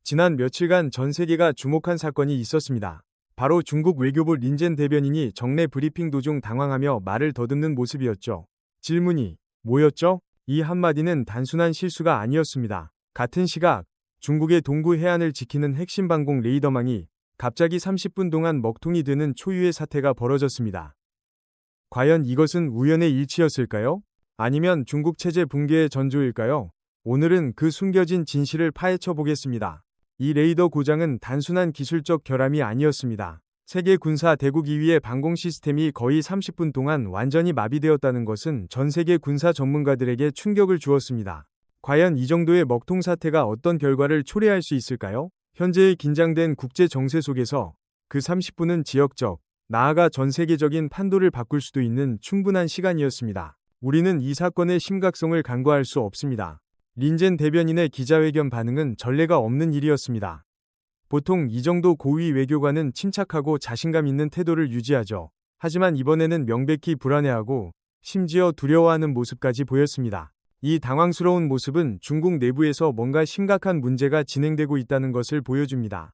지난 며칠간 전 세계가 주목한 사건이 있었습니다. 바로 중국 외교부 린젠 대변인이 정례 브리핑 도중 당황하며 말을 더듬는 모습이었죠. 질문이 뭐였죠? 이 한마디는 단순한 실수가 아니었습니다. 같은 시각 중국의 동부 해안을 지키는 핵심 방공 레이더망이 갑자기 30분 동안 먹통이 되는 초유의 사태가 벌어졌습니다. 과연 이것은 우연의 일치였을까요? 아니면 중국 체제 붕괴의 전조일까요? 오늘은 그 숨겨진 진실을 파헤쳐 보겠습니다. 이 레이더 고장은 단순한 기술적 결함이 아니었습니다. 세계 군사 대국 2위의 방공 시스템이 거의 30분 동안 완전히 마비되었다는 것은 전 세계 군사 전문가들에게 충격을 주었습니다. 과연 이 정도의 먹통 사태가 어떤 결과를 초래할 수 있을까요? 현재의 긴장된 국제 정세 속에서 그 30분은 지역적, 나아가 전 세계적인 판도를 바꿀 수도 있는 충분한 시간이었습니다. 우리는 이 사건의 심각성을 간과할 수 없습니다. 린젠 대변인의 기자회견 반응은 전례가 없는 일이었습니다. 보통 이 정도 고위 외교관은 침착하고 자신감 있는 태도를 유지하죠. 하지만 이번에는 명백히 불안해하고 심지어 두려워하는 모습까지 보였습니다. 이 당황스러운 모습은 중국 내부에서 뭔가 심각한 문제가 진행되고 있다는 것을 보여줍니다.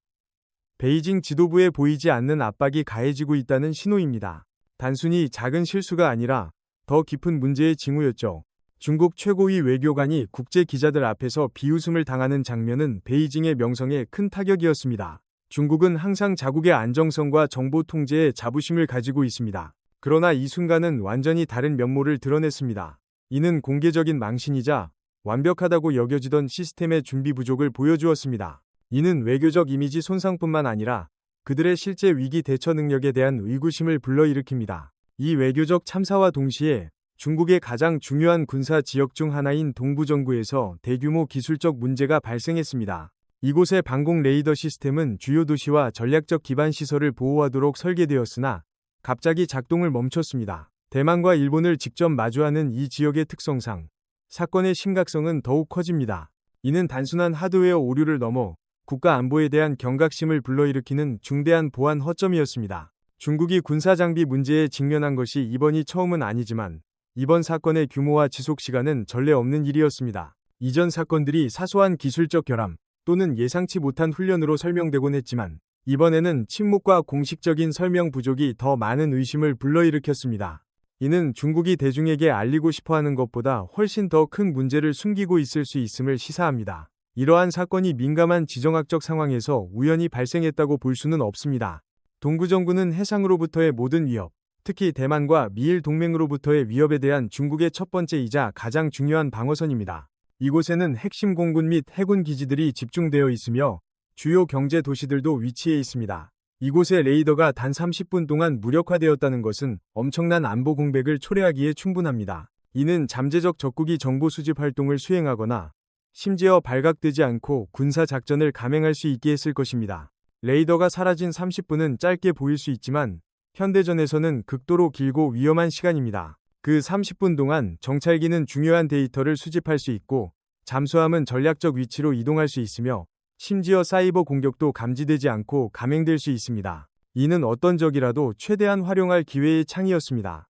베이징 지도부에 보이지 않는 압박이 가해지고 있다는 신호입니다. 단순히 작은 실수가 아니라 더 깊은 문제의 징후였죠. 중국 최고위 외교관이 국제 기자들 앞에서 비웃음을 당하는 장면은 베이징의 명성에 큰 타격이었습니다. 중국은 항상 자국의 안정성과 정보 통제에 자부심을 가지고 있습니다. 그러나 이 순간은 완전히 다른 면모를 드러냈습니다. 이는 공개적인 망신이자 완벽하다고 여겨지던 시스템의 준비 부족을 보여주었습니다. 이는 외교적 이미지 손상뿐만 아니라 그들의 실제 위기 대처 능력에 대한 의구심을 불러일으킵니다. 이 외교적 참사와 동시에 중국의 가장 중요한 군사 지역 중 하나인 동부정부에서 대규모 기술적 문제가 발생했습니다. 이곳의 방공 레이더 시스템은 주요 도시와 전략적 기반 시설을 보호하도록 설계되었으나 갑자기 작동을 멈췄습니다. 대만과 일본을 직접 마주하는 이 지역의 특성상 사건의 심각성은 더욱 커집니다. 이는 단순한 하드웨어 오류를 넘어 국가 안보에 대한 경각심을 불러일으키는 중대한 보안 허점이었습니다. 중국이 군사장비 문제에 직면한 것이 이번이 처음은 아니지만 이번 사건의 규모와 지속시간은 전례 없는 일이었습니다. 이전 사건들이 사소한 기술적 결함 또는 예상치 못한 훈련으로 설명되곤 했지만 이번에는 침묵과 공식적인 설명 부족이 더 많은 의심을 불러일으켰습니다. 이는 중국이 대중에게 알리고 싶어하는 것보다 훨씬 더 큰 문제를 숨기고 있을 수 있음을 시사합니다. 이러한 사건이 민감한 지정학적 상황에서 우연히 발생했다고 볼 수는 없습니다. 동부정부는 해상으로부터의 모든 위협, 특히 대만과 미일 동맹으로부터의 위협에 대한 중국의 첫 번째이자 가장 중요한 방어선입니다. 이곳에는 핵심 공군 및 해군 기지들이 집중되어 있으며 주요 경제 도시들도 위치해 있습니다. 이곳의 레이더가 단 30분 동안 무력화되었다는 것은 엄청난 안보 공백을 초래하기에 충분합니다. 이는 잠재적 적국이 정보 수집 활동을 수행하거나 심지어 발각되지 않고 군사 작전을 감행할 수 있게 했을 것입니다. 레이더가 사라진 30분은 짧게 보일 수 있지만 현대전에서는 극도로 길고 위험한 시간입니다. 그 30분 동안 정찰기는 중요한 데이터를 수집할 수 있고 잠수함은 전략적 위치로 이동할 수 있으며 심지어 사이버 공격도 감지되지 않고 감행될 수 있습니다. 이는 어떤 적이라도 최대한 활용할 기회의 창이었습니다.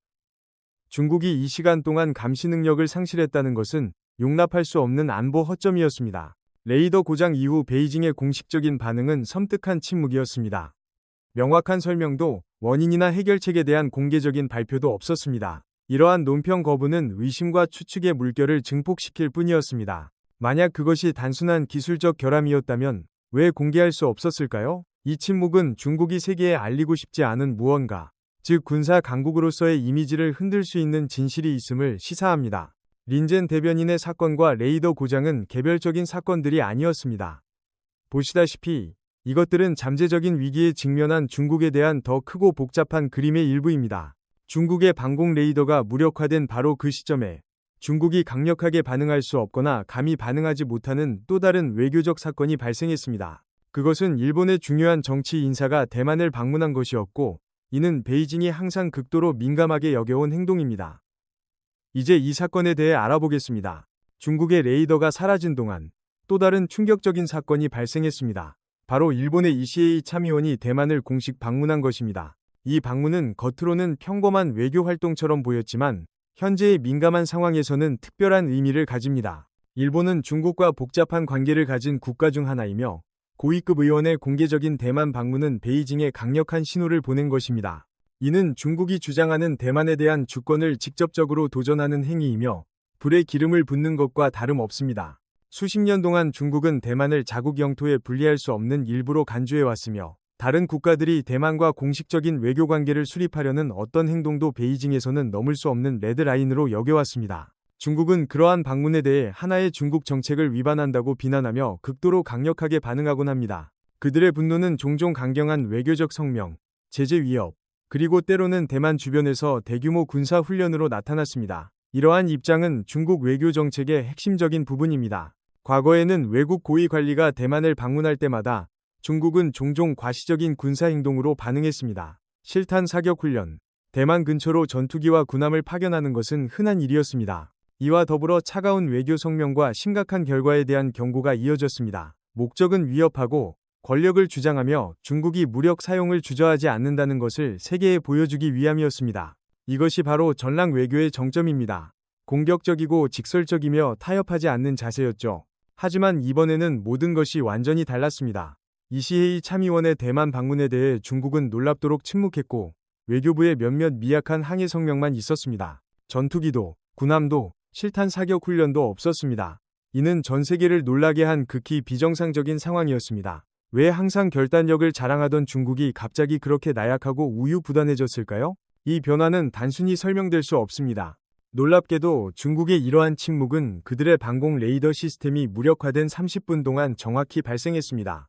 중국이 이 시간 동안 감시 능력을 상실했다는 것은 용납할 수 없는 안보 허점이었습니다. 레이더 고장 이후 베이징의 공식적인 반응은 섬뜩한 침묵이었습니다. 명확한 설명도 원인이나 해결책에 대한 공개적인 발표도 없었습니다. 이러한 논평 거부는 의심과 추측의 물결을 증폭시킬 뿐이었습니다. 만약 그것이 단순한 기술적 결함이었다면 왜 공개할 수 없었을까요? 이 침묵은 중국이 세계에 알리고 싶지 않은 무언가, 즉 군사 강국으로서의 이미지를 흔들 수 있는 진실이 있음을 시사합니다. 린젠 대변인의 사건과 레이더 고장은 개별적인 사건들이 아니었습니다. 보시다시피 이것들은 잠재적인 위기에 직면한 중국에 대한 더 크고 복잡한 그림의 일부입니다. 중국의 방공 레이더가 무력화된 바로 그 시점에 중국이 강력하게 반응할 수 없거나 감히 반응하지 못하는 또 다른 외교적 사건이 발생했습니다. 그것은 일본의 중요한 정치 인사가 대만을 방문한 것이었고, 이는 베이징이 항상 극도로 민감하게 여겨온 행동입니다. 이제 이 사건에 대해 알아보겠습니다. 중국의 레이더가 사라진 동안 또 다른 충격적인 사건이 발생했습니다. 바로 일본의 ECA 참의원이 대만을 공식 방문한 것입니다. 이 방문은 겉으로는 평범한 외교 활동처럼 보였지만 현재의 민감한 상황에서는 특별한 의미를 가집니다. 일본은 중국과 복잡한 관계를 가진 국가 중 하나이며 고위급 의원의 공개적인 대만 방문은 베이징에 강력한 신호를 보낸 것입니다. 이는 중국이 주장하는 대만에 대한 주권을 직접적으로 도전하는 행위이며 불에 기름을 붓는 것과 다름없습니다. 수십 년 동안 중국은 대만을 자국 영토에 분리할 수 없는 일부로 간주해왔으며 다른 국가들이 대만과 공식적인 외교 관계를 수립하려는 어떤 행동도 베이징에서는 넘을 수 없는 레드라인으로 여겨왔습니다. 중국은 그러한 방문에 대해 하나의 중국 정책을 위반한다고 비난하며 극도로 강력하게 반응하곤 합니다. 그들의 분노는 종종 강경한 외교적 성명, 제재 위협, 그리고 때로는 대만 주변에서 대규모 군사 훈련으로 나타났습니다. 이러한 입장은 중국 외교 정책의 핵심적인 부분입니다. 과거에는 외국 고위 관리가 대만을 방문할 때마다 중국은 종종 과시적인 군사 행동으로 반응했습니다. 실탄 사격 훈련, 대만 근처로 전투기와 군함을 파견하는 것은 흔한 일이었습니다. 이와 더불어 차가운 외교 성명과 심각한 결과에 대한 경고가 이어졌습니다. 목적은 위협하고 권력을 주장하며 중국이 무력 사용을 주저하지 않는다는 것을 세계에 보여주기 위함이었습니다. 이것이 바로 전랑 외교의 정점입니다. 공격적이고 직설적이며 타협하지 않는 자세였죠. 하지만 이번에는 모든 것이 완전히 달랐습니다. 이시헤이 참의원의 대만 방문에 대해 중국은 놀랍도록 침묵했고 외교부의 몇몇 미약한 항해 성명만 있었습니다. 전투기도, 군함도, 실탄 사격 훈련도 없었습니다. 이는 전 세계를 놀라게 한 극히 비정상적인 상황이었습니다. 왜 항상 결단력을 자랑하던 중국이 갑자기 그렇게 나약하고 우유부단해졌을까요? 이 변화는 단순히 설명될 수 없습니다. 놀랍게도 중국의 이러한 침묵은 그들의 방공 레이더 시스템이 무력화된 30분 동안 정확히 발생했습니다.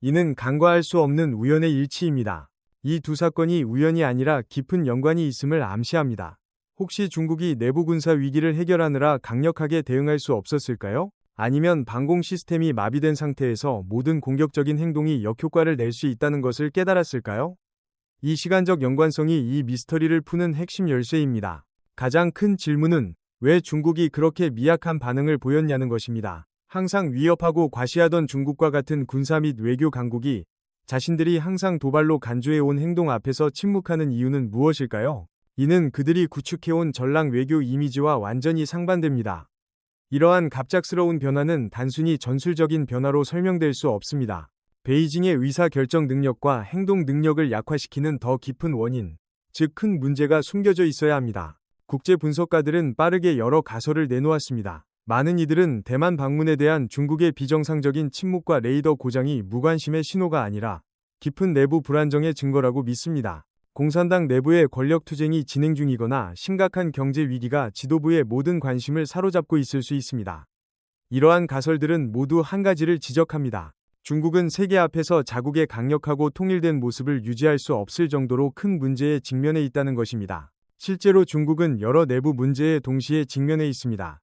이는 간과할 수 없는 우연의 일치입니다. 이 두 사건이 우연이 아니라 깊은 연관이 있음을 암시합니다. 혹시 중국이 내부 군사 위기를 해결하느라 강력하게 대응할 수 없었을까요? 아니면 방공 시스템이 마비된 상태에서 모든 공격적인 행동이 역효과를 낼 수 있다는 것을 깨달았을까요? 이 시간적 연관성이 이 미스터리를 푸는 핵심 열쇠입니다. 가장 큰 질문은 왜 중국이 그렇게 미약한 반응을 보였냐는 것입니다. 항상 위협하고 과시하던 중국과 같은 군사 및 외교 강국이 자신들이 항상 도발로 간주해온 행동 앞에서 침묵하는 이유는 무엇일까요? 이는 그들이 구축해온 전랑 외교 이미지와 완전히 상반됩니다. 이러한 갑작스러운 변화는 단순히 전술적인 변화로 설명될 수 없습니다. 베이징의 의사결정 능력과 행동 능력을 약화시키는 더 깊은 원인, 즉 큰 문제가 숨겨져 있어야 합니다. 국제 분석가들은 빠르게 여러 가설을 내놓았습니다. 많은 이들은 대만 방문에 대한 중국의 비정상적인 침묵과 레이더 고장이 무관심의 신호가 아니라 깊은 내부 불안정의 증거라고 믿습니다. 공산당 내부의 권력 투쟁이 진행 중이거나 심각한 경제 위기가 지도부의 모든 관심을 사로잡고 있을 수 있습니다. 이러한 가설들은 모두 한 가지를 지적합니다. 중국은 세계 앞에서 자국의 강력하고 통일된 모습을 유지할 수 없을 정도로 큰 문제에 직면해 있다는 것입니다. 실제로 중국은 여러 내부 문제에 동시에 직면해 있습니다.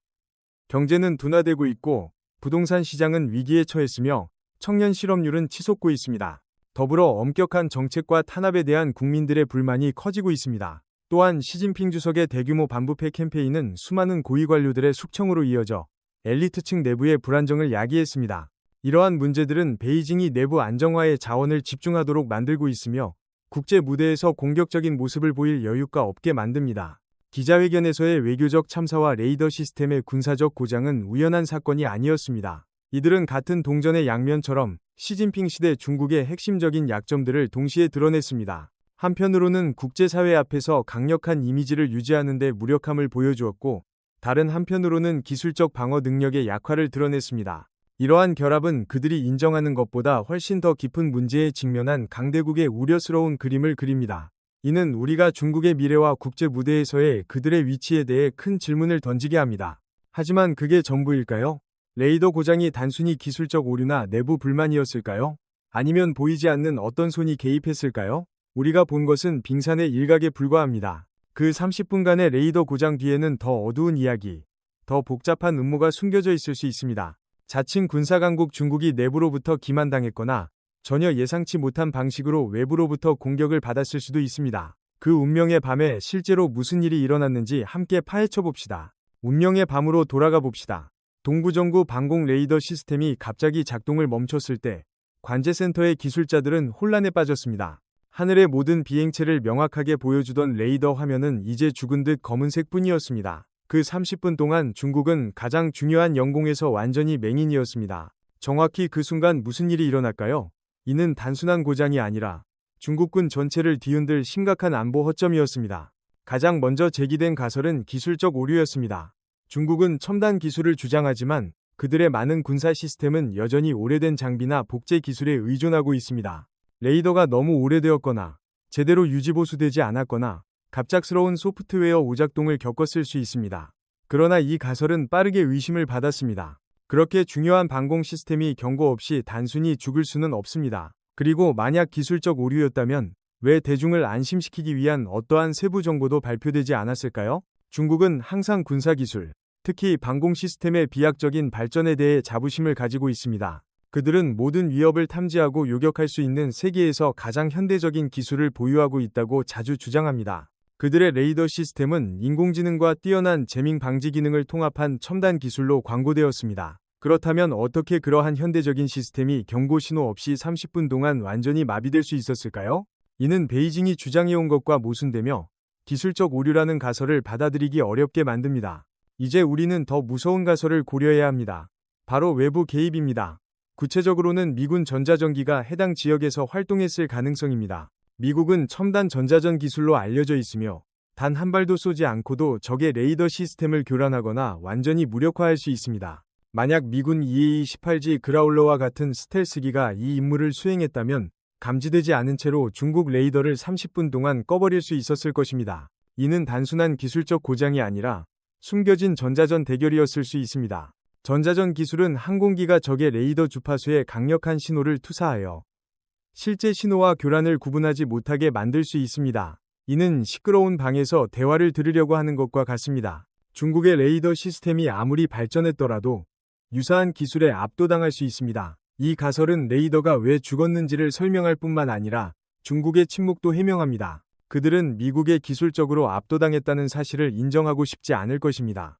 경제는 둔화되고 있고 부동산 시장은 위기에 처했으며 청년 실업률은 치솟고 있습니다. 더불어 엄격한 정책과 탄압에 대한 국민들의 불만이 커지고 있습니다. 또한 시진핑 주석의 대규모 반부패 캠페인은 수많은 고위 관료들의 숙청으로 이어져 엘리트층 내부의 불안정을 야기했습니다. 이러한 문제들은 베이징이 내부 안정화에 자원을 집중하도록 만들고 있으며 국제 무대에서 공격적인 모습을 보일 여유가 없게 만듭니다. 기자회견에서의 외교적 참사와 레이더 시스템의 군사적 고장은 우연한 사건이 아니었습니다. 이들은 같은 동전의 양면처럼 시진핑 시대 중국의 핵심적인 약점들을 동시에 드러냈습니다. 한편으로는 국제사회 앞에서 강력한 이미지를 유지하는 데 무력함을 보여주었고, 다른 한편으로는 기술적 방어 능력의 약화를 드러냈습니다. 이러한 결합은 그들이 인정하는 것보다 훨씬 더 깊은 문제에 직면한 강대국의 우려스러운 그림을 그립니다. 이는 우리가 중국의 미래와 국제 무대에서의 그들의 위치에 대해 큰 질문을 던지게 합니다. 하지만 그게 전부일까요? 레이더 고장이 단순히 기술적 오류나 내부 불만이었을까요? 아니면 보이지 않는 어떤 손이 개입했을까요? 우리가 본 것은 빙산의 일각에 불과합니다. 그 30분간의 레이더 고장 뒤에는 더 어두운 이야기, 더 복잡한 음모가 숨겨져 있을 수 있습니다. 자칭 군사강국 중국이 내부로부터 기만당했거나 전혀 예상치 못한 방식으로 외부로부터 공격을 받았을 수도 있습니다. 그 운명의 밤에 실제로 무슨 일이 일어났는지 함께 파헤쳐 봅시다. 운명의 밤으로 돌아가 봅시다. 동부정구 방공 레이더 시스템이 갑자기 작동을 멈췄을 때 관제센터의 기술자들은 혼란에 빠졌습니다. 하늘의 모든 비행체를 명확하게 보여주던 레이더 화면은 이제 죽은 듯 검은색 뿐이었습니다. 그 30분 동안 중국은 가장 중요한 영공에서 완전히 맹인이었습니다. 정확히 그 순간 무슨 일이 일어날까요? 이는 단순한 고장이 아니라 중국군 전체를 뒤흔들 심각한 안보 허점이었습니다. 가장 먼저 제기된 가설은 기술적 오류였습니다. 중국은 첨단 기술을 주장하지만 그들의 많은 군사 시스템은 여전히 오래된 장비나 복제 기술에 의존하고 있습니다. 레이더가 너무 오래되었거나 제대로 유지보수되지 않았거나 갑작스러운 소프트웨어 오작동을 겪었을 수 있습니다. 그러나 이 가설은 빠르게 의심을 받았습니다. 그렇게 중요한 방공 시스템이 경고 없이 단순히 죽을 수는 없습니다. 그리고 만약 기술적 오류였다면 왜 대중을 안심시키기 위한 어떠한 세부 정보도 발표되지 않았을까요? 중국은 항상 군사기술, 특히 방공 시스템의 비약적인 발전에 대해 자부심을 가지고 있습니다. 그들은 모든 위협을 탐지하고 요격할 수 있는 세계에서 가장 현대적인 기술을 보유하고 있다고 자주 주장합니다. 그들의 레이더 시스템은 인공지능과 뛰어난 재밍 방지 기능을 통합한 첨단 기술로 광고되었습니다. 그렇다면 어떻게 그러한 현대적인 시스템이 경고 신호 없이 30분 동안 완전히 마비될 수 있었을까요? 이는 베이징이 주장해온 것과 모순되며 기술적 오류라는 가설을 받아들이기 어렵게 만듭니다. 이제 우리는 더 무서운 가설을 고려해야 합니다. 바로 외부 개입입니다. 구체적으로는 미군 전자전기가 해당 지역에서 활동했을 가능성입니다. 미국은 첨단 전자전 기술로 알려져 있으며 단 한 발도 쏘지 않고도 적의 레이더 시스템을 교란하거나 완전히 무력화할 수 있습니다. 만약 미군 EA-18G 그라울러와 같은 스텔스기가 이 임무를 수행했다면 감지되지 않은 채로 중국 레이더를 30분 동안 꺼버릴 수 있었을 것입니다. 이는 단순한 기술적 고장이 아니라 숨겨진 전자전 대결이었을 수 있습니다. 전자전 기술은 항공기가 적의 레이더 주파수에 강력한 신호를 투사하여 실제 신호와 교란을 구분하지 못하게 만들 수 있습니다. 이는 시끄러운 방에서 대화를 들으려고 하는 것과 같습니다. 중국의 레이더 시스템이 아무리 발전했더라도 유사한 기술에 압도당할 수 있습니다. 이 가설은 레이더가 왜 죽었는지를 설명할 뿐만 아니라 중국의 침묵도 해명합니다. 그들은 미국에 기술적으로 압도당했다는 사실을 인정하고 싶지 않을 것입니다.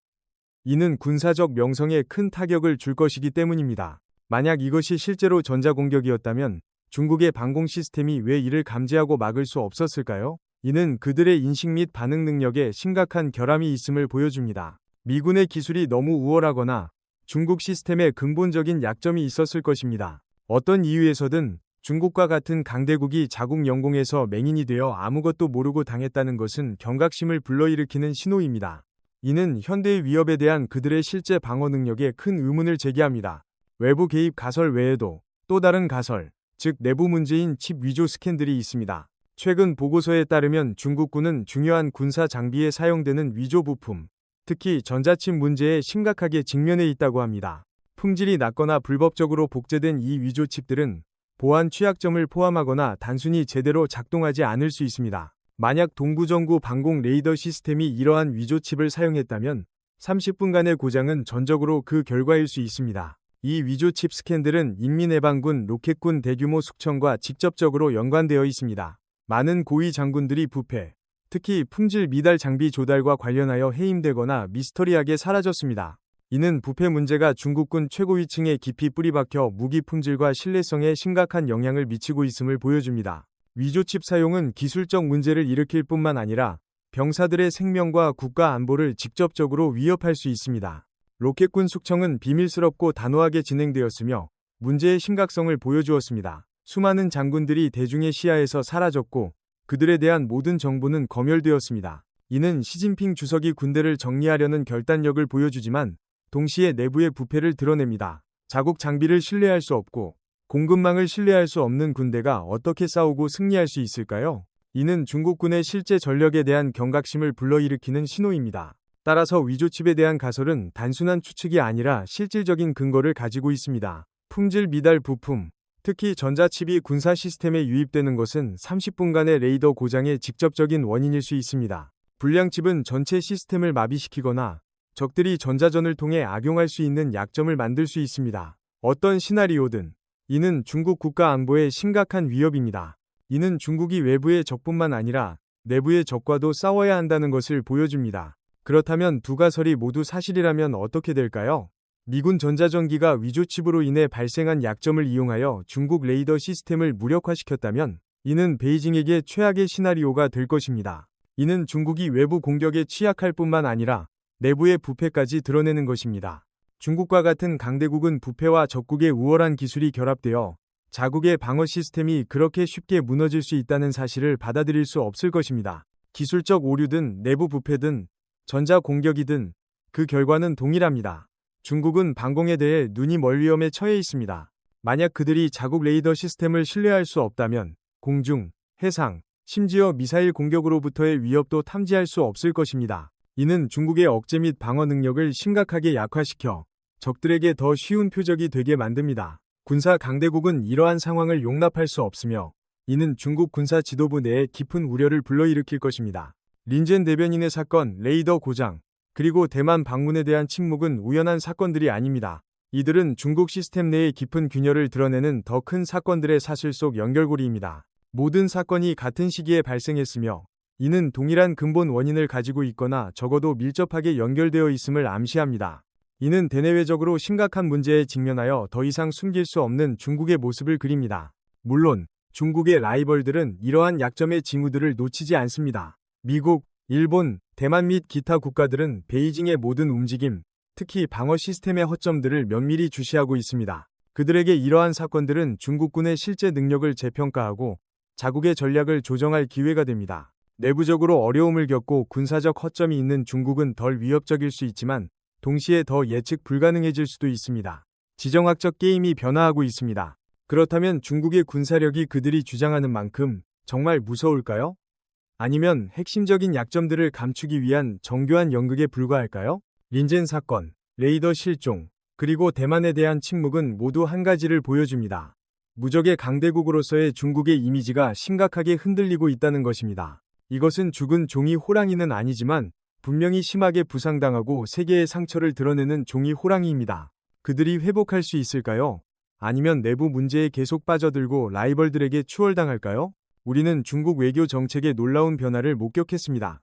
이는 군사적 명성에 큰 타격을 줄 것이기 때문입니다. 만약 이것이 실제로 전자공격이었다면 중국의 방공 시스템이 왜 이를 감지하고 막을 수 없었을까요? 이는 그들의 인식 및 반응 능력에 심각한 결함이 있음을 보여줍니다. 미군의 기술이 너무 우월하거나 중국 시스템에 근본적인 약점이 있었을 것입니다. 어떤 이유에서든 중국과 같은 강대국이 자국 영공에서 맹인이 되어 아무것도 모르고 당했다는 것은 경각심을 불러일으키는 신호입니다. 이는 현대의 위협에 대한 그들의 실제 방어 능력에 큰 의문을 제기합니다. 외부 개입 가설 외에도 또 다른 가설, 즉 내부 문제인 칩 위조 스캔들이 있습니다. 최근 보고서에 따르면 중국군은 중요한 군사 장비에 사용되는 위조 부품, 특히 전자칩 문제에 심각하게 직면해 있다고 합니다. 품질이 낮거나 불법적으로 복제된 이 위조 칩들은 보안 취약점을 포함하거나 단순히 제대로 작동하지 않을 수 있습니다. 만약 동부정구 방공 레이더 시스템이 이러한 위조 칩을 사용했다면 30분간의 고장은 전적으로 그 결과일 수 있습니다. 이 위조 칩 스캔들은 인민해방군 로켓군 대규모 숙청과 직접적으로 연관되어 있습니다. 많은 고위 장군들이 부패, 특히 품질 미달 장비 조달과 관련하여 해임되거나 미스터리하게 사라졌습니다. 이는 부패 문제가 중국군 최고위층에 깊이 뿌리박혀 무기 품질과 신뢰성에 심각한 영향을 미치고 있음을 보여줍니다. 위조칩 사용은 기술적 문제를 일으킬 뿐만 아니라 병사들의 생명과 국가 안보를 직접적으로 위협할 수 있습니다. 로켓군 숙청은 비밀스럽고 단호하게 진행되었으며 문제의 심각성을 보여주었습니다. 수많은 장군들이 대중의 시야에서 사라졌고 그들에 대한 모든 정보는 검열되었습니다. 이는 시진핑 주석이 군대를 정리하려는 결단력을 보여주지만 동시에 내부의 부패를 드러냅니다. 자국 장비를 신뢰할 수 없고 공급망을 신뢰할 수 없는 군대가 어떻게 싸우고 승리할 수 있을까요? 이는 중국군의 실제 전력에 대한 경각심을 불러일으키는 신호입니다. 따라서 위조칩에 대한 가설은 단순한 추측이 아니라 실질적인 근거를 가지고 있습니다. 품질 미달 부품, 특히 전자칩이 군사 시스템에 유입되는 것은 30분간의 레이더 고장의 직접적인 원인일 수 있습니다. 불량칩은 전체 시스템을 마비시키거나 적들이 전자전을 통해 악용할 수 있는 약점을 만들 수 있습니다. 어떤 시나리오든 이는 중국 국가 안보에 심각한 위협입니다. 이는 중국이 외부의 적뿐만 아니라 내부의 적과도 싸워야 한다는 것을 보여줍니다. 그렇다면 두 가설이 모두 사실이라면 어떻게 될까요? 미군 전자전기가 위조칩으로 인해 발생한 약점을 이용하여 중국 레이더 시스템을 무력화시켰다면 이는 베이징에게 최악의 시나리오가 될 것입니다. 이는 중국이 외부 공격에 취약할 뿐만 아니라 내부의 부패까지 드러내는 것입니다. 중국과 같은 강대국은 부패와 적국의 우월한 기술이 결합되어 자국의 방어 시스템이 그렇게 쉽게 무너질 수 있다는 사실을 받아들일 수 없을 것입니다. 기술적 오류든 내부 부패든 전자 공격이든 그 결과는 동일합니다. 중국은 방공에 대해 눈이 멀 위험에 처해 있습니다. 만약 그들이 자국 레이더 시스템을 신뢰할 수 없다면 공중, 해상, 심지어 미사일 공격으로부터의 위협도 탐지할 수 없을 것입니다. 이는 중국의 억제 및 방어 능력을 심각하게 약화시켜 적들에게 더 쉬운 표적이 되게 만듭니다. 군사 강대국은 이러한 상황을 용납할 수 없으며 이는 중국 군사 지도부 내에 깊은 우려를 불러일으킬 것입니다. 린젠 대변인의 사건, 레이더 고장, 그리고 대만 방문에 대한 침묵은 우연한 사건들이 아닙니다. 이들은 중국 시스템 내의 깊은 균열을 드러내는 더 큰 사건들의 사슬 속 연결고리입니다. 모든 사건이 같은 시기에 발생했으며 이는 동일한 근본 원인을 가지고 있거나 적어도 밀접하게 연결되어 있음을 암시합니다. 이는 대내외적으로 심각한 문제에 직면하여 더 이상 숨길 수 없는 중국의 모습을 그립니다. 물론 중국의 라이벌들은 이러한 약점의 징후들을 놓치지 않습니다. 미국, 일본, 대만 및 기타 국가들은 베이징의 모든 움직임, 특히 방어 시스템의 허점들을 면밀히 주시하고 있습니다. 그들에게 이러한 사건들은 중국군의 실제 능력을 재평가하고 자국의 전략을 조정할 기회가 됩니다. 내부적으로 어려움을 겪고 군사적 허점이 있는 중국은 덜 위협적일 수 있지만 동시에 더 예측 불가능해질 수도 있습니다. 지정학적 게임이 변화하고 있습니다. 그렇다면 중국의 군사력이 그들이 주장하는 만큼 정말 무서울까요? 아니면 핵심적인 약점들을 감추기 위한 정교한 연극에 불과할까요? 린젠 사건, 레이더 실종, 그리고 대만에 대한 침묵은 모두 한 가지를 보여줍니다. 무적의 강대국으로서의 중국의 이미지가 심각하게 흔들리고 있다는 것입니다. 이것은 죽은 종이 호랑이는 아니지만 분명히 심하게 부상당하고 세계의 상처를 드러내는 종이 호랑이입니다. 그들이 회복할 수 있을까요? 아니면 내부 문제에 계속 빠져들고 라이벌들에게 추월당할까요? 우리는 중국 외교 정책의 놀라운 변화를 목격했습니다.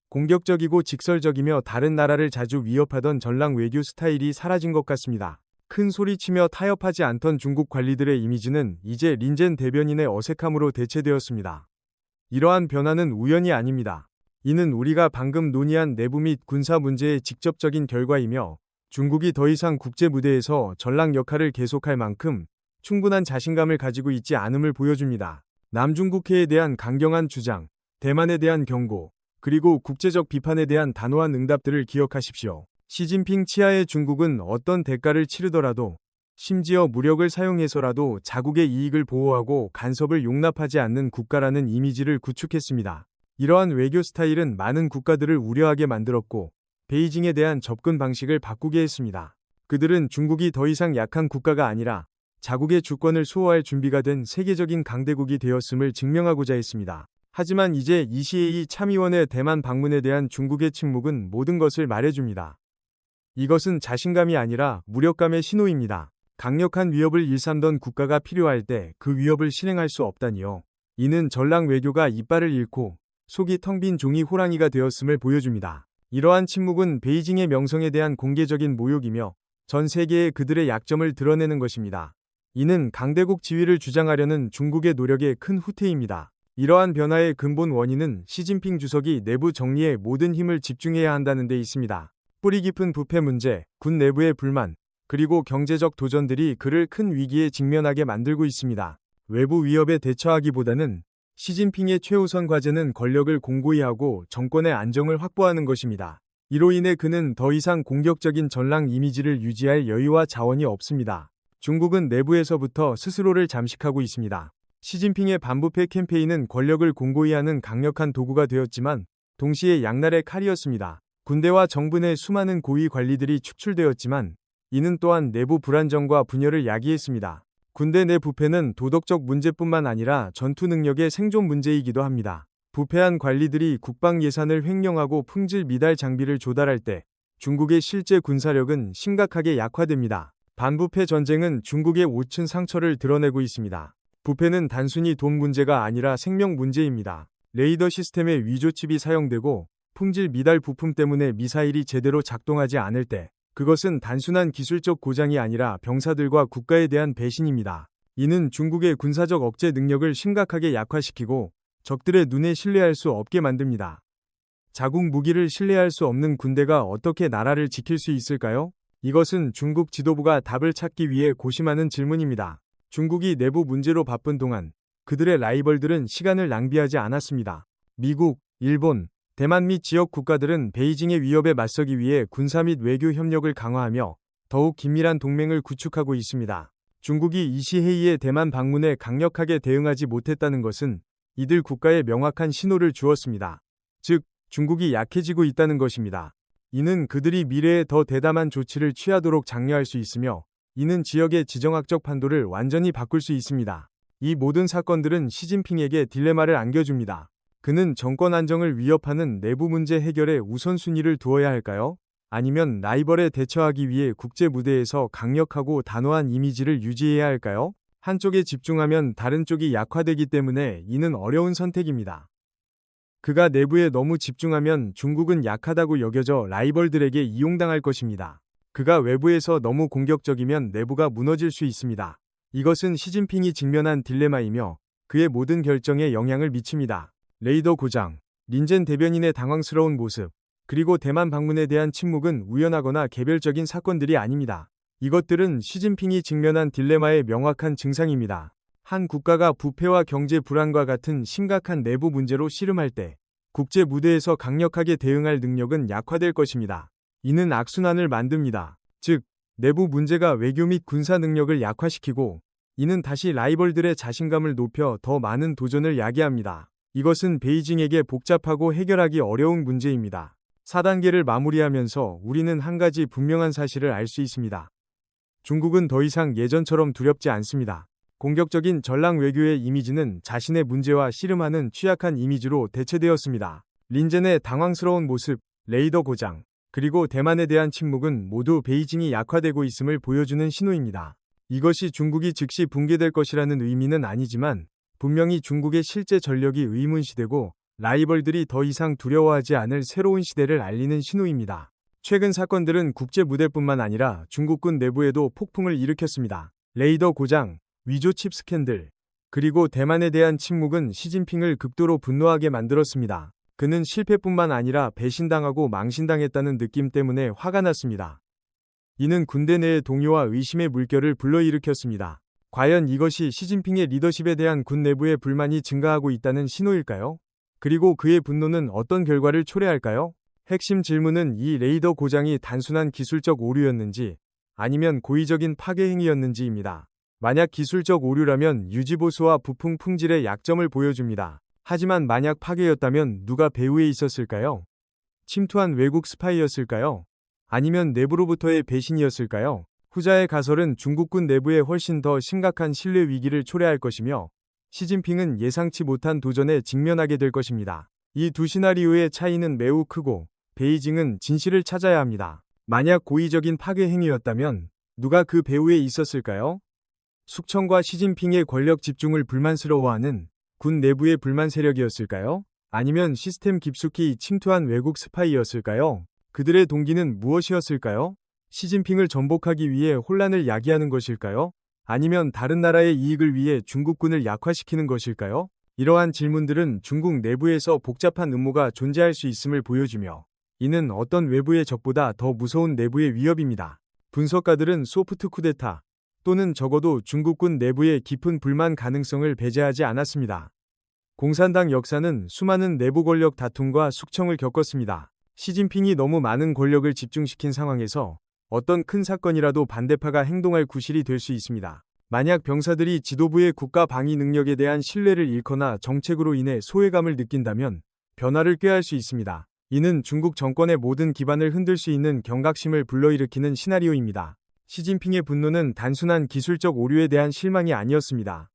공격적이고 직설적이며 다른 나라를 자주 위협하던 전랑 외교 스타일이 사라진 것 같습니다. 큰 소리치며 타협하지 않던 중국 관리들의 이미지는 이제 린젠 대변인의 어색함으로 대체되었습니다. 이러한 변화는 우연이 아닙니다. 이는 우리가 방금 논의한 내부 및 군사 문제의 직접적인 결과이며 중국이 더 이상 국제 무대에서 전랑 역할을 계속할 만큼 충분한 자신감을 가지고 있지 않음을 보여줍니다. 남중국해에 대한 강경한 주장, 대만에 대한 경고, 그리고 국제적 비판에 대한 단호한 응답들을 기억하십시오. 시진핑 치하의 중국은 어떤 대가를 치르더라도 심지어 무력을 사용해서라도 자국의 이익을 보호하고 간섭을 용납하지 않는 국가라는 이미지를 구축했습니다. 이러한 외교 스타일은 많은 국가들을 우려하게 만들었고 베이징에 대한 접근 방식을 바꾸게 했습니다. 그들은 중국이 더 이상 약한 국가가 아니라 자국의 주권을 수호할 준비가 된 세계적인 강대국이 되었음을 증명하고자 했습니다. 하지만 이제 이시에이 참의원의 대만 방문에 대한 중국의 침묵은 모든 것을 말해줍니다. 이것은 자신감이 아니라 무력감의 신호입니다. 강력한 위협을 일삼던 국가가 필요할 때 그 위협을 실행할 수 없다니요. 이는 전랑 외교가 이빨을 잃고 속이 텅 빈 종이 호랑이가 되었음을 보여줍니다. 이러한 침묵은 베이징의 명성에 대한 공개적인 모욕이며 전 세계에 그들의 약점을 드러내는 것입니다. 이는 강대국 지위를 주장하려는 중국의 노력의 큰 후퇴입니다. 이러한 변화의 근본 원인은 시진핑 주석이 내부 정리에 모든 힘을 집중해야 한다는 데 있습니다. 뿌리 깊은 부패 문제, 군 내부의 불만, 그리고 경제적 도전들이 그를 큰 위기에 직면하게 만들고 있습니다. 외부 위협에 대처하기보다는 시진핑의 최우선 과제는 권력을 공고히 하고 정권의 안정을 확보하는 것입니다. 이로 인해 그는 더 이상 공격적인 전랑 이미지를 유지할 여유와 자원이 없습니다. 중국은 내부에서부터 스스로를 잠식하고 있습니다. 시진핑의 반부패 캠페인은 권력을 공고히 하는 강력한 도구가 되었지만 동시에 양날의 칼이었습니다. 군대와 정부 내 수많은 고위 관리들이 축출되었지만 이는 또한 내부 불안정과 분열을 야기했습니다. 군대 내 부패는 도덕적 문제뿐만 아니라 전투 능력의 생존 문제이기도 합니다. 부패한 관리들이 국방 예산을 횡령하고 품질 미달 장비를 조달할 때 중국의 실제 군사력은 심각하게 약화됩니다. 반부패 전쟁은 중국의 오춘 상처를 드러내고 있습니다. 부패는 단순히 돈 문제가 아니라 생명 문제입니다. 레이더 시스템에 위조칩이 사용되고 품질 미달 부품 때문에 미사일이 제대로 작동하지 않을 때 그것은 단순한 기술적 고장이 아니라 병사들과 국가에 대한 배신입니다. 이는 중국의 군사적 억제 능력을 심각하게 약화시키고 적들의 눈에 신뢰할 수 없게 만듭니다. 자국 무기를 신뢰할 수 없는 군대가 어떻게 나라를 지킬 수 있을까요? 이것은 중국 지도부가 답을 찾기 위해 고심하는 질문입니다. 중국이 내부 문제로 바쁜 동안 그들의 라이벌들은 시간을 낭비하지 않았습니다. 미국, 일본, 대만 및 지역 국가들은 베이징의 위협에 맞서기 위해 군사 및 외교 협력을 강화하며 더욱 긴밀한 동맹을 구축하고 있습니다. 중국이 이시헤이의 대만 방문에 강력하게 대응하지 못했다는 것은 이들 국가에 명확한 신호를 주었습니다. 즉, 중국이 약해지고 있다는 것입니다. 이는 그들이 미래에 더 대담한 조치를 취하도록 장려할 수 있으며 이는 지역의 지정학적 판도를 완전히 바꿀 수 있습니다. 이 모든 사건들은 시진핑에게 딜레마를 안겨줍니다. 그는 정권 안정을 위협하는 내부 문제 해결에 우선순위를 두어야 할까요? 아니면 라이벌에 대처하기 위해 국제 무대에서 강력하고 단호한 이미지를 유지해야 할까요? 한쪽에 집중하면 다른 쪽이 약화되기 때문에 이는 어려운 선택입니다. 그가 내부에 너무 집중하면 중국은 약하다고 여겨져 라이벌들에게 이용당할 것입니다. 그가 외부에서 너무 공격적이면 내부가 무너질 수 있습니다. 이것은 시진핑이 직면한 딜레마이며 그의 모든 결정에 영향을 미칩니다. 레이더 고장, 린젠 대변인의 당황스러운 모습, 그리고 대만 방문에 대한 침묵은 우연하거나 개별적인 사건들이 아닙니다. 이것들은 시진핑이 직면한 딜레마의 명확한 증상입니다. 한 국가가 부패와 경제 불안과 같은 심각한 내부 문제로 씨름할 때 국제 무대에서 강력하게 대응할 능력은 약화될 것입니다. 이는 악순환을 만듭니다. 즉, 내부 문제가 외교 및 군사 능력을 약화시키고 이는 다시 라이벌들의 자신감을 높여 더 많은 도전을 야기합니다. 이것은 베이징에게 복잡하고 해결하기 어려운 문제입니다. 4단계를 마무리하면서 우리는 한 가지 분명한 사실을 알 수 있습니다. 중국은 더 이상 예전처럼 두렵지 않습니다. 공격적인 전랑 외교의 이미지는 자신의 문제와 씨름하는 취약한 이미지로 대체되었습니다. 린젠의 당황스러운 모습, 레이더 고장, 그리고 대만에 대한 침묵은 모두 베이징이 약화되고 있음을 보여주는 신호입니다. 이것이 중국이 즉시 붕괴될 것이라는 의미는 아니지만 분명히 중국의 실제 전력이 의문시되고 라이벌들이 더 이상 두려워하지 않을 새로운 시대를 알리는 신호입니다. 최근 사건들은 국제 무대뿐만 아니라 중국군 내부에도 폭풍을 일으켰습니다. 레이더 고장, 위조 칩 스캔들, 그리고 대만에 대한 침묵은 시진핑을 극도로 분노하게 만들었습니다. 그는 실패뿐만 아니라 배신당하고 망신당했다는 느낌 때문에 화가 났습니다. 이는 군대 내의 동요와 의심의 물결을 불러일으켰습니다. 과연 이것이 시진핑의 리더십에 대한 군 내부의 불만이 증가하고 있다는 신호일까요? 그리고 그의 분노는 어떤 결과를 초래할까요? 핵심 질문은 이 레이더 고장이 단순한 기술적 오류였는지 아니면 고의적인 파괴 행위였는지입니다. 만약 기술적 오류라면 유지보수와 부품 품질의 약점을 보여줍니다. 하지만 만약 파괴였다면 누가 배후에 있었을까요? 침투한 외국 스파이였을까요? 아니면 내부로부터의 배신이었을까요? 후자의 가설은 중국군 내부에 훨씬 더 심각한 신뢰 위기를 초래할 것이며 시진핑은 예상치 못한 도전에 직면하게 될 것입니다. 이 두 시나리오의 차이는 매우 크고 베이징은 진실을 찾아야 합니다. 만약 고의적인 파괴 행위였다면 누가 그 배후에 있었을까요? 숙청과 시진핑의 권력 집중을 불만스러워하는 군 내부의 불만 세력이었을까요? 아니면 시스템 깊숙이 침투한 외국 스파이였을까요? 그들의 동기는 무엇이었을까요? 시진핑을 전복하기 위해 혼란을 야기하는 것일까요? 아니면 다른 나라의 이익을 위해 중국군을 약화시키는 것일까요? 이러한 질문들은 중국 내부에서 복잡한 음모가 존재할 수 있음을 보여주며 이는 어떤 외부의 적보다 더 무서운 내부의 위협입니다. 분석가들은 소프트 쿠데타 또는 적어도 중국군 내부의 깊은 불만 가능성을 배제하지 않았습니다. 공산당 역사는 수많은 내부 권력 다툼과 숙청을 겪었습니다. 시진핑이 너무 많은 권력을 집중시킨 상황에서 어떤 큰 사건이라도 반대파가 행동할 구실이 될 수 있습니다. 만약 병사들이 지도부의 국가 방위 능력에 대한 신뢰를 잃거나 정책으로 인해 소외감을 느낀다면 변화를 꾀할 수 있습니다. 이는 중국 정권의 모든 기반을 흔들 수 있는 경각심을 불러일으키는 시나리오입니다. 시진핑의 분노는 단순한 기술적 오류에 대한 실망이 아니었습니다.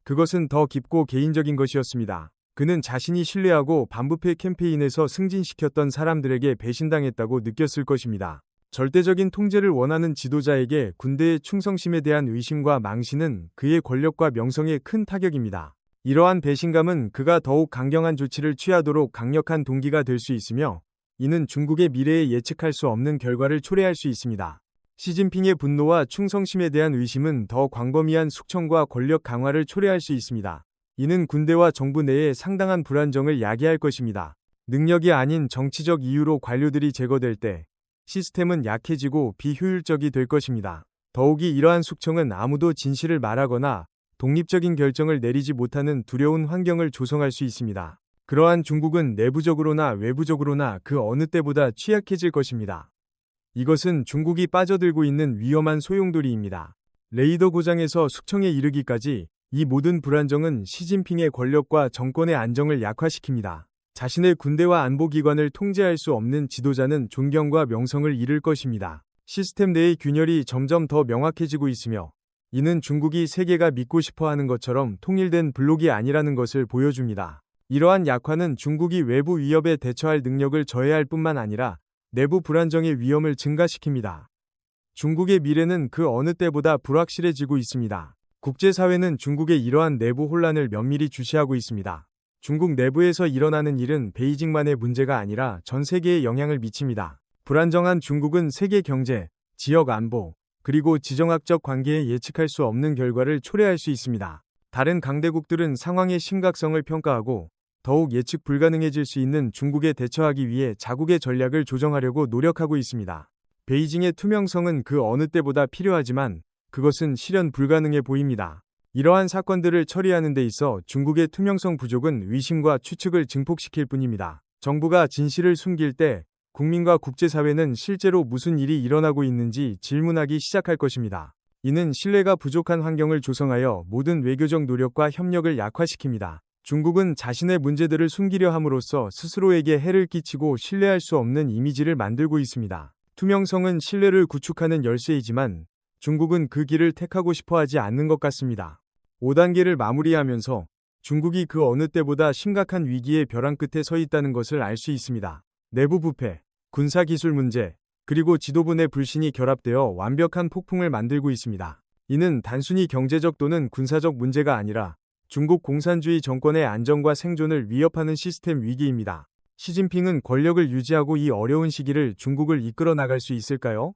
그것은 더 깊고 개인적인 것이었습니다. 그는 자신이 신뢰하고 반부패 캠페인에서 승진시켰던 사람들에게 배신당했다고 느꼈을 것입니다. 절대적인 통제를 원하는 지도자에게 군대의 충성심에 대한 의심과 망신은 그의 권력과 명성에 큰 타격입니다. 이러한 배신감은 그가 더욱 강경한 조치를 취하도록 강력한 동기가 될 수 있으며 이는 중국의 미래에 예측할 수 없는 결과를 초래할 수 있습니다. 시진핑의 분노와 충성심에 대한 의심은 더 광범위한 숙청과 권력 강화를 초래할 수 있습니다. 이는 군대와 정부 내에 상당한 불안정을 야기할 것입니다. 능력이 아닌 정치적 이유로 관료들이 제거될 때 시스템은 약해지고 비효율적이 될 것입니다. 더욱이 이러한 숙청은 아무도 진실을 말하거나 독립적인 결정을 내리지 못하는 두려운 환경을 조성할 수 있습니다. 그러한 중국은 내부적으로나 외부적으로나 그 어느 때보다 취약해질 것입니다. 이것은 중국이 빠져들고 있는 위험한 소용돌이입니다. 레이더 고장에서 숙청에 이르기까지 이 모든 불안정은 시진핑의 권력과 정권의 안정을 약화시킵니다. 자신의 군대와 안보기관을 통제할 수 없는 지도자는 존경과 명성을 잃을 것입니다. 시스템 내의 균열이 점점 더 명확해지고 있으며 이는 중국이 세계가 믿고 싶어하는 것처럼 통일된 블록이 아니라는 것을 보여줍니다. 이러한 약화는 중국이 외부 위협에 대처할 능력을 저해할 뿐만 아니라 내부 불안정의 위험을 증가시킵니다. 중국의 미래는 그 어느 때보다 불확실해지고 있습니다. 국제사회는 중국의 이러한 내부 혼란을 면밀히 주시하고 있습니다. 중국 내부에서 일어나는 일은 베이징만의 문제가 아니라 전 세계에 영향을 미칩니다. 불안정한 중국은 세계 경제, 지역 안보, 그리고 지정학적 관계에 예측할 수 없는 결과를 초래할 수 있습니다. 다른 강대국들은 상황의 심각성을 평가하고 더욱 예측 불가능해질 수 있는 중국에 대처하기 위해 자국의 전략을 조정하려고 노력하고 있습니다. 베이징의 투명성은 그 어느 때보다 필요하지만 그것은 실현 불가능해 보입니다. 이러한 사건들을 처리하는 데 있어 중국의 투명성 부족은 의심과 추측을 증폭시킬 뿐입니다. 정부가 진실을 숨길 때 국민과 국제사회는 실제로 무슨 일이 일어나고 있는지 질문하기 시작할 것입니다. 이는 신뢰가 부족한 환경을 조성하여 모든 외교적 노력과 협력을 약화시킵니다. 중국은 자신의 문제들을 숨기려 함으로써 스스로에게 해를 끼치고 신뢰할 수 없는 이미지를 만들고 있습니다. 투명성은 신뢰를 구축하는 열쇠이지만 중국은 그 길을 택하고 싶어 하지 않는 것 같습니다. 5단계를 마무리하면서 중국이 그 어느 때보다 심각한 위기의 벼랑 끝에 서 있다는 것을 알 수 있습니다. 내부 부패, 군사기술 문제, 그리고 지도부 내 불신이 결합되어 완벽한 폭풍을 만들고 있습니다. 이는 단순히 경제적 또는 군사적 문제가 아니라 중국 공산주의 정권의 안정과 생존을 위협하는 시스템 위기입니다. 시진핑은 권력을 유지하고 이 어려운 시기를 중국을 이끌어 나갈 수 있을까요?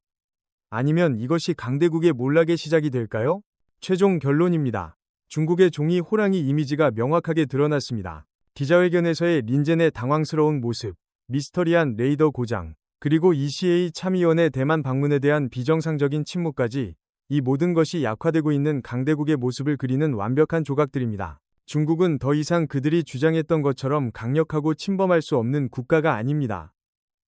아니면 이것이 강대국의 몰락의 시작이 될까요? 최종 결론입니다. 중국의 종이 호랑이 이미지가 명확하게 드러났습니다. 기자회견에서의 린젠의 당황스러운 모습, 미스터리한 레이더 고장, 그리고 ECA 참의원의 대만 방문에 대한 비정상적인 침묵까지 이 모든 것이 약화되고 있는 강대국의 모습을 그리는 완벽한 조각들입니다. 중국은 더 이상 그들이 주장했던 것처럼 강력하고 침범할 수 없는 국가가 아닙니다.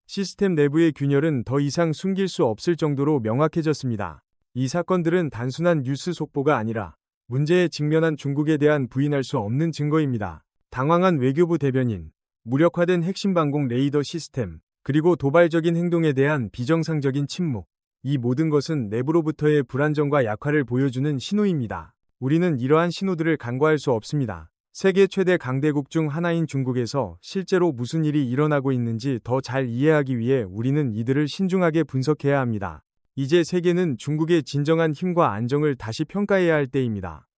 시스템 내부의 균열은 더 이상 숨길 수 없을 정도로 명확해졌습니다. 이 사건들은 단순한 뉴스 속보가 아니라 문제에 직면한 중국에 대한 부인할 수 없는 증거입니다. 당황한 외교부 대변인, 무력화된 핵심 방공 레이더 시스템, 그리고 도발적인 행동에 대한 비정상적인 침묵. 이 모든 것은 내부로부터의 불안정과 약화를 보여주는 신호입니다. 우리는 이러한 신호들을 간과할 수 없습니다. 세계 최대 강대국 중 하나인 중국에서 실제로 무슨 일이 일어나고 있는지 더 잘 이해하기 위해 우리는 이들을 신중하게 분석해야 합니다. 이제 세계는 중국의 진정한 힘과 안정을 다시 평가해야 할 때입니다.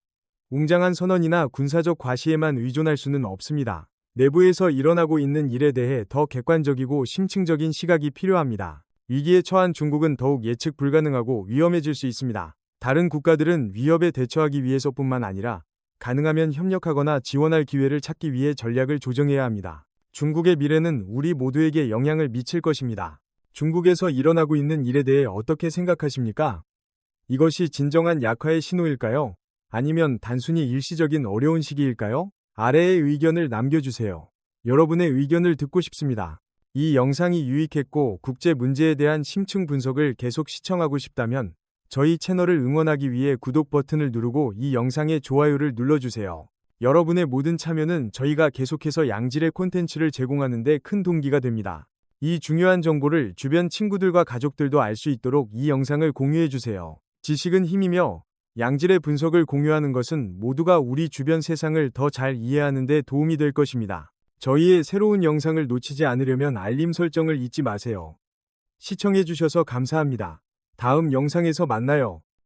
웅장한 선언이나 군사적 과시에만 의존할 수는 없습니다. 내부에서 일어나고 있는 일에 대해 더 객관적이고 심층적인 시각이 필요합니다. 위기에 처한 중국은 더욱 예측 불가능하고 위험해질 수 있습니다. 다른 국가들은 위협에 대처하기 위해서뿐만 아니라 가능하면 협력하거나 지원할 기회를 찾기 위해 전략을 조정해야 합니다. 중국의 미래는 우리 모두에게 영향을 미칠 것입니다. 중국에서 일어나고 있는 일에 대해 어떻게 생각하십니까? 이것이 진정한 약화의 신호일까요? 아니면 단순히 일시적인 어려운 시기일까요? 아래의 의견을 남겨주세요. 여러분의 의견을 듣고 싶습니다. 이 영상이 유익했고 국제 문제에 대한 심층 분석을 계속 시청하고 싶다면 저희 채널을 응원하기 위해 구독 버튼을 누르고 이 영상에 좋아요를 눌러주세요. 여러분의 모든 참여는 저희가 계속해서 양질의 콘텐츠를 제공하는 데 큰 동기가 됩니다. 이 중요한 정보를 주변 친구들과 가족들도 알 수 있도록 이 영상을 공유해주세요. 지식은 힘이며 양질의 분석을 공유하는 것은 모두가 우리 주변 세상을 더 잘 이해하는 데 도움이 될 것입니다. 저희의 새로운 영상을 놓치지 않으려면 알림 설정을 잊지 마세요. 시청해주셔서 감사합니다. 다음 영상에서 만나요.